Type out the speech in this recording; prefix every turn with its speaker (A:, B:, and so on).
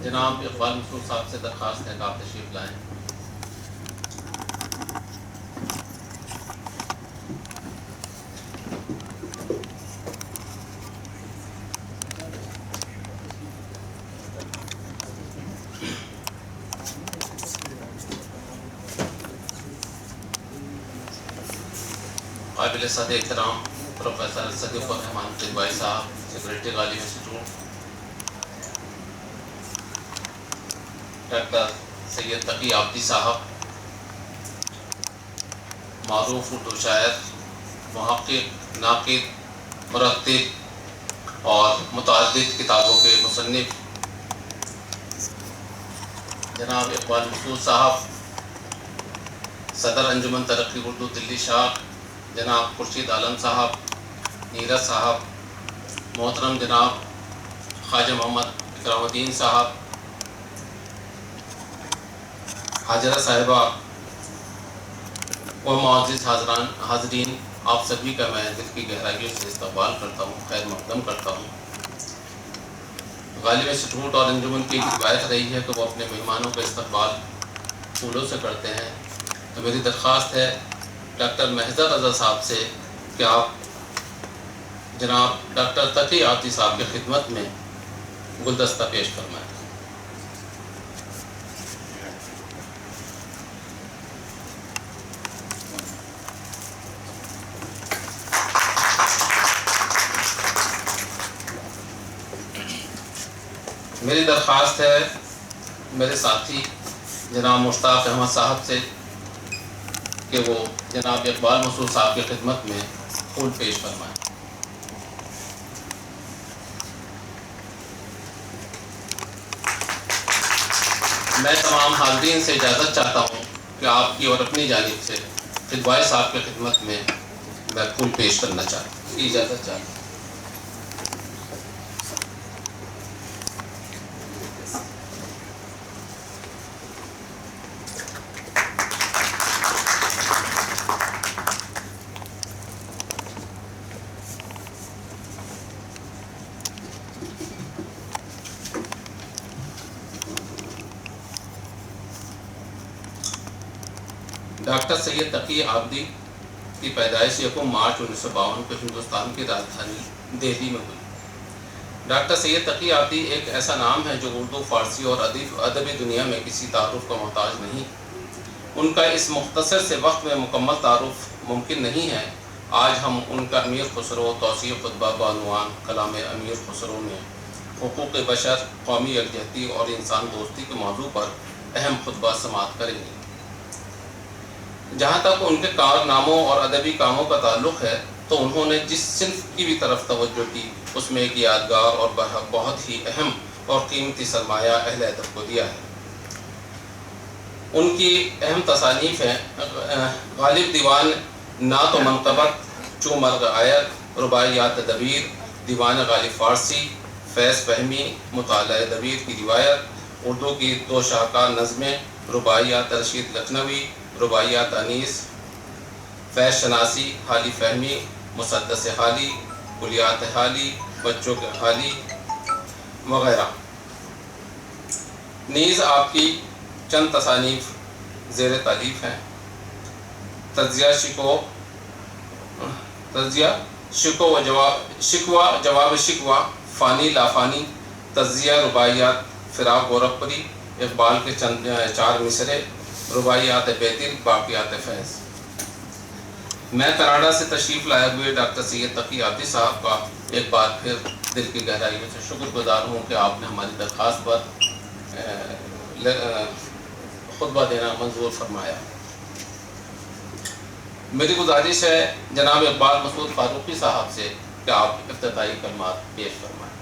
A: جناب اقبال مسعود صاحب سے درخواست ہے کہ آپ تشریف لائیں۔ قابل صد احترام پروفیسر صدیق الرحمان قدوائی صاحب، سیکریٹری غالب انسٹیٹیوٹ، ڈاکٹر سید تقی آبدی صاحب، معروف اردو شاعر، محقق، ناقد، مرتب اور متعدد کتابوں کے مصنف، جناب اقبال مسعود صاحب، صدر انجمن ترقی اردو دلی شاخ جناب خورشید عالم صاحب، نیرج صاحب، محترم جناب خواجہ محمد اکرام الدین صاحب، حاجرہ صاحبہ و معزز حاضرین، آپ سبھی کا میں دل کی گہرائیوں سے استقبال کرتا ہوں، خیر مقدم کرتا ہوں۔ غالب انسٹیٹیوٹ اور انجمن کی روایت رہی ہے کہ وہ اپنے مہمانوں کا استقبال پھولوں سے کرتے ہیں، تو میری درخواست ہے ڈاکٹر محضر رضا صاحب سے کہ آپ جناب ڈاکٹر تقی آبدی صاحب کی خدمت میں گلدستہ پیش فرمائیں۔ میری درخواست ہے میرے ساتھی جناب مشتاق احمد صاحب سے کہ وہ جناب اقبال مسعود صاحب کی خدمت میں پھول پیش فرمائیں۔ میں تمام حاضرین سے اجازت چاہتا ہوں کہ آپ کی اور اپنی جانب سے قدوائی صاحب کی خدمت میں پھول پیش کرنا چاہتا ہوں، اجازت چاہتا ہوں۔ ڈاکٹر سید تقی آبدی کی پیدائش 1 مارچ 1952 کو ہندوستان کی راجدھانی دہلی میں ہوئی۔ ڈاکٹر سید تقی آبدی ایک ایسا نام ہے جو اردو، فارسی اور ادبی دنیا میں کسی تعارف کا محتاج نہیں۔ ان کا اس مختصر سے وقت میں مکمل تعارف ممکن نہیں ہے۔ آج ہم ان کا امیر خسرو توسیع خطبہ بعنوان کلام امیر خسرو میں حقوق بشر، قومی یکجہتی اور انسان دوستی کے موضوع پر اہم خطبہ سماعت کریں گے۔ جہاں تک ان کے کارناموں اور ادبی کاموں کا تعلق ہے تو انہوں نے جس صنف کی بھی طرف توجہ کی اس میں ایک یادگار اور بہت ہی اہم اور قیمتی سرمایہ اہل ادب کو دیا ہے۔ ان کی اہم تصانیف ہیں غالب دیوان نعت و منقبت، چو مرغ آید، رباعیات دبیر، دیوان غالب فارسی، فیض فہمی، مطالعہ دبیر کی روایت، اردو کی 2 شاہکار نظمیں، رباعیات رشید لکھنوی، رباعیات انیس، فیض شناسی، حالی فہمی، مسدس حالی، کلیات حالی، بچوں کے حالی وغیرہ۔ نیز آپ کی چند تصانیف زیر تالیف ہیں: تجزیہ شکوہ جواب شکوہ، فانی لافانی، تجزیہ رباعیات فراق گورکھپوری، اقبال کے 4 مصرے، رباعیات بیتل، باقیات فیض۔ میں کینیڈا سے تشریف لائے ہوئے ڈاکٹر سید تقی آبدی صاحب کا ایک بار پھر دل کی گہرائیوں سے شکر گزار ہوں کہ آپ نے ہماری درخواست پر خطبہ دینا منظور فرمایا۔ میری گزارش ہے جناب اقبال مسعود فاروقی صاحب سے کہ آپ افتتاحی کلمات پیش فرمائیں۔